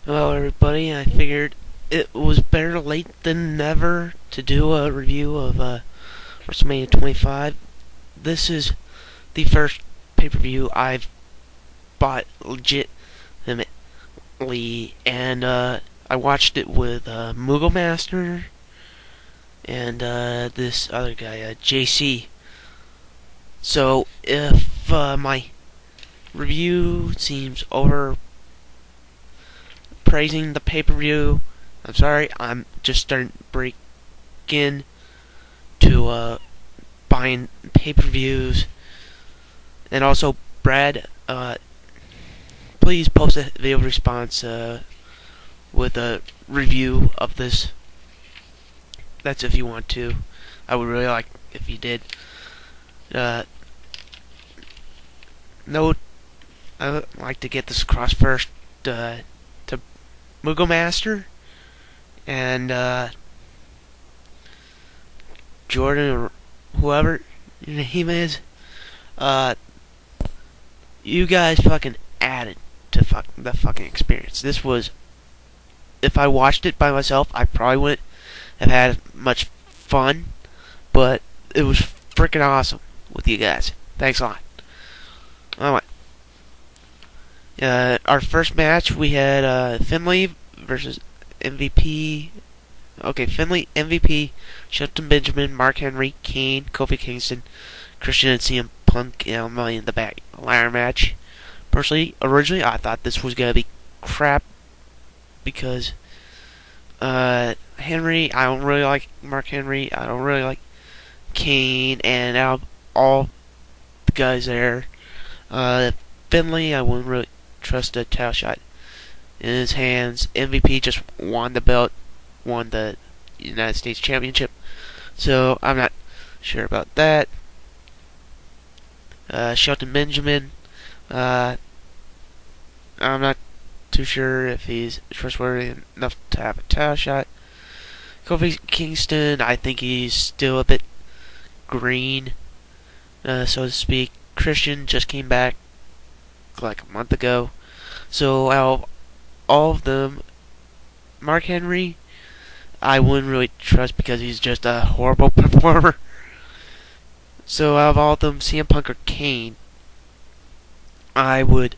Hello everybody, I figured it was better late than never to do a review of WrestleMania 25. This is the first pay-per-view I've bought legitimately, and I watched it with Moogle Master and this other guy, JC. So if my review seems over praising the pay-per-view, I'm sorry. I'm just starting to break in to buying pay-per-views. And also, Brad, please post a video response with a review of this. That's if you want to. I would really like if you did. Note, I would like to get this across first to Moogle Master and Jordan or whoever your name is. You guys fucking added to the fucking experience. This was, if I watched it by myself, I probably wouldn't have had much fun, but it was freaking awesome with you guys. Thanks a lot. Alright. Our first match, we had Finlay versus MVP. Okay, Finlay, MVP, Shelton Benjamin, Mark Henry, Kane, Kofi Kingston, Christian, and CM Punk in the back ladder match. Personally, originally, I thought this was gonna be crap because Henry, I don't really like Mark Henry. I don't really like Kane, and out of all the guys there, Finlay, I wouldn't really trust a title shot in his hands. MVP just won the belt, won the United States Championship, so I'm not sure about that. Shelton Benjamin, I'm not too sure if he's trustworthy enough to have a title shot. Kofi Kingston, I think he's still a bit green, so to speak. Christian just came back like a month ago. So out of all of them, Mark Henry, I wouldn't really trust because he's just a horrible performer. So out of all of them, CM Punk or Kane, I would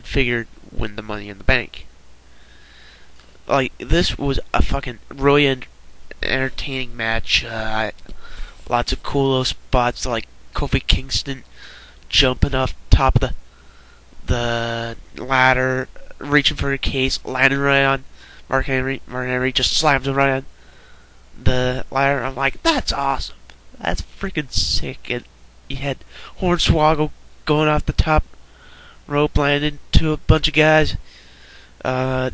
figure win the Money in the Bank. Like, this was a fucking really entertaining match. Lots of cool little spots like Kofi Kingston jumping off top of the ladder, reaching for a case, landing right on Mark Henry. Mark Henry just slams him right on the ladder. I'm like, that's awesome. That's freaking sick. And you had Hornswoggle going off the top rope, landing to a bunch of guys. You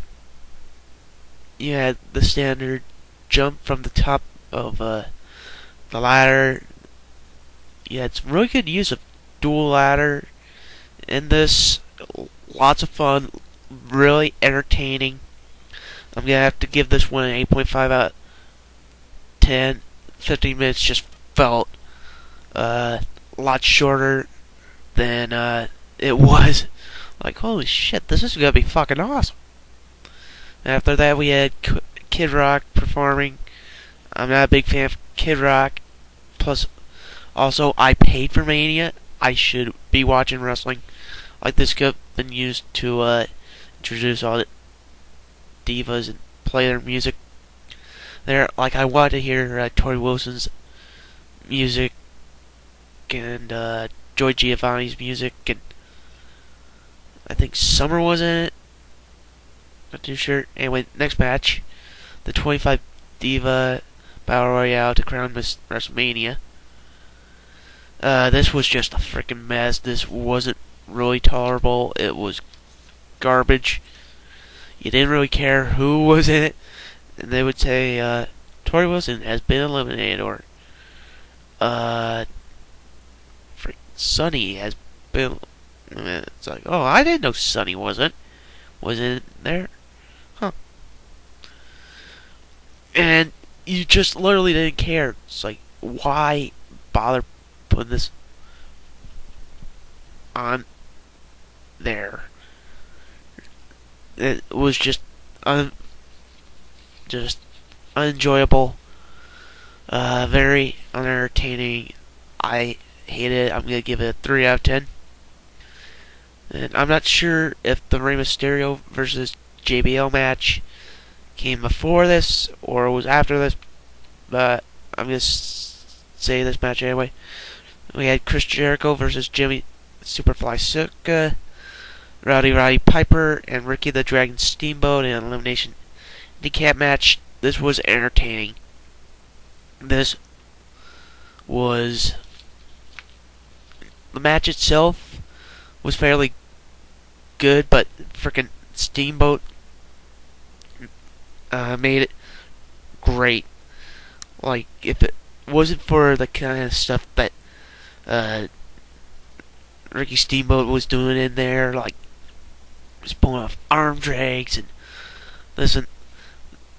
had the standard jump from the top of the ladder. You had some really good use of dual ladder in this. Lots of fun, really entertaining. I'm gonna have to give this one an 8.5 out of 10. 15 minutes just felt a lot shorter than it was. Like, holy shit, this is gonna be fucking awesome. After that, we had Kid Rock performing. I'm not a big fan of Kid Rock. Plus, also, I paid for Mania. I should be watching wrestling. Like, this could have been used to introduce all the divas and play their music there. Like, I want to hear Tori Wilson's music and Joy Giovanni's music, and I think Summer was in it. Not too sure. Anyway, next match, the 25 Diva Battle Royale to crown Miss WrestleMania. This was just a freaking mess. This wasn't really tolerable. It was garbage. You didn't really care who was in it. And they would say, Tori Wilson has been eliminated, or, Sunny has been. It's like, oh, I didn't know Sunny wasn't there. Huh. And you just literally didn't care. It's like, why bother putting this on there? It was just unenjoyable, very unentertaining. I hate it. I'm gonna give it a 3 out of 10. And I'm not sure if the Rey Mysterio versus JBL match came before this or was after this, but I'm gonna say this match anyway. We had Chris Jericho versus Jimmy Superfly Snuka, Roddy Piper, and Ricky the Dragon Steamboat in an elimination handicap match. This was entertaining. This was the match itself was fairly good, but frickin' Steamboat made it great. Like, if it wasn't for the kind of stuff that Ricky Steamboat was doing in there, like just pulling off arm drags and listen,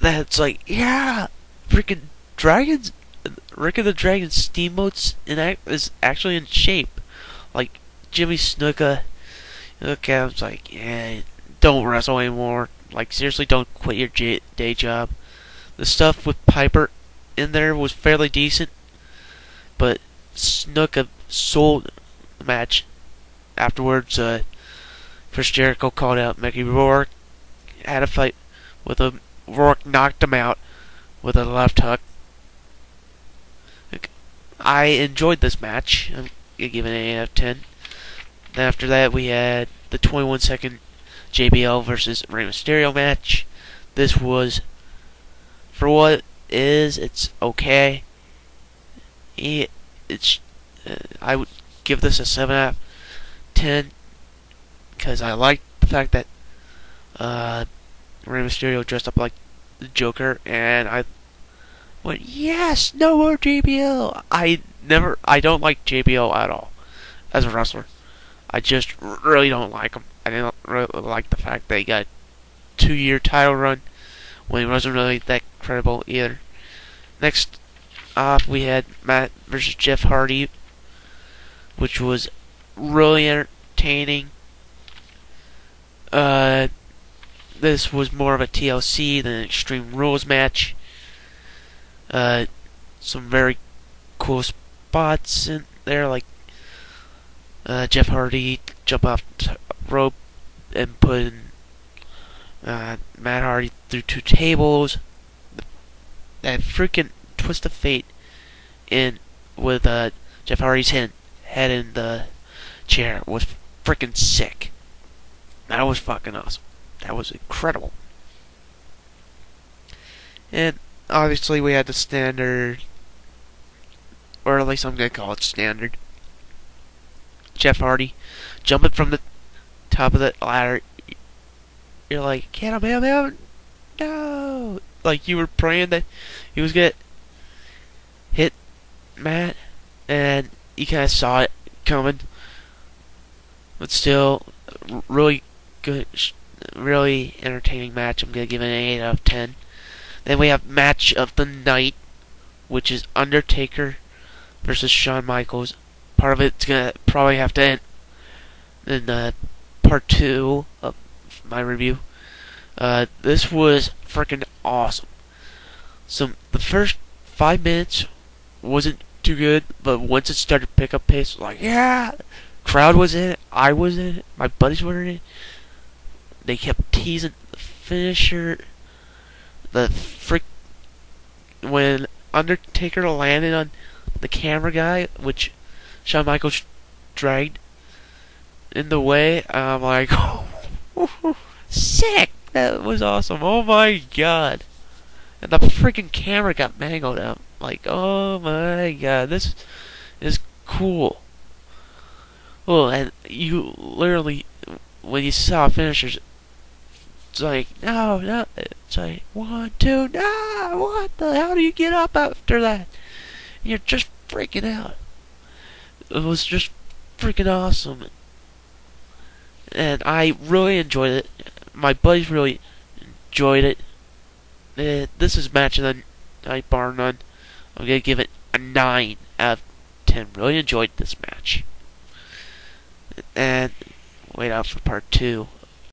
that's like, yeah, freaking dragons, Ricky the Dragon Steamboat's is actually in shape. Like Jimmy Snuka, okay, I was like, yeah, don't wrestle anymore. Like, seriously, don't quit your day job. The stuff with Piper in there was fairly decent, but Snuka sold the match. Afterwards, Chris Jericho called out Mickey Rourke, had a fight with him. Rourke knocked him out with a left hook. I enjoyed this match. I'm gonna give it an 8 out of 10. Then after that, we had the 21-second JBL versus Rey Mysterio match. This was, for what it is, it's okay. I would give this a 7 out of 10 because I like the fact that Rey Mysterio dressed up like the Joker, and I went, yes, no more JBL. I don't like JBL at all as a wrestler. I just really don't like him. I didn't really like the fact that he got a 2-year title run when he wasn't really that credible either. Next up, we had Matt versus Jeff Hardy, which was really entertaining. This was more of a TLC than an Extreme Rules match. Some very cool spots in there, like Jeff Hardy jump off the rope and put Matt Hardy through 2 tables. That freaking twist of fate in with Jeff Hardy's head in the chair was freaking sick. That was fucking awesome. That was incredible. And obviously we had the standard, or at least I'm gonna call it standard, Jeff Hardy jumping from the top of the ladder. You're like, can't him, no! Like, you were praying that he was gonna hit Matt, and you kind of saw it coming. But still, really good, really entertaining match. I'm gonna give it an 8 out of 10. Then we have match of the night, which is Undertaker versus Shawn Michaels. Part of it's gonna probably have to end in part 2 of my review. This was freaking awesome. So the first 5 minutes wasn't too good, but once it started to pick up pace, like, yeah, crowd was in it, I was in it, my buddies were in it. They kept teasing the finisher. The freak when Undertaker landed on the camera guy, which Shawn Michaels dragged in the way, I'm like, oh, sick! That was awesome. Oh my god! And the freaking camera got mangled out. Like, oh my god, this is cool. Well, and you literally, when you saw finishers, it's like, no, it's like, 1, 2, no, what the hell do you get up after that? And you're just freaking out. It was just freaking awesome. And I really enjoyed it. My buddies really enjoyed it. This is match of the night, bar none. I'm gonna give it a 9 out of 10. Really enjoyed this match. And wait out for part 2.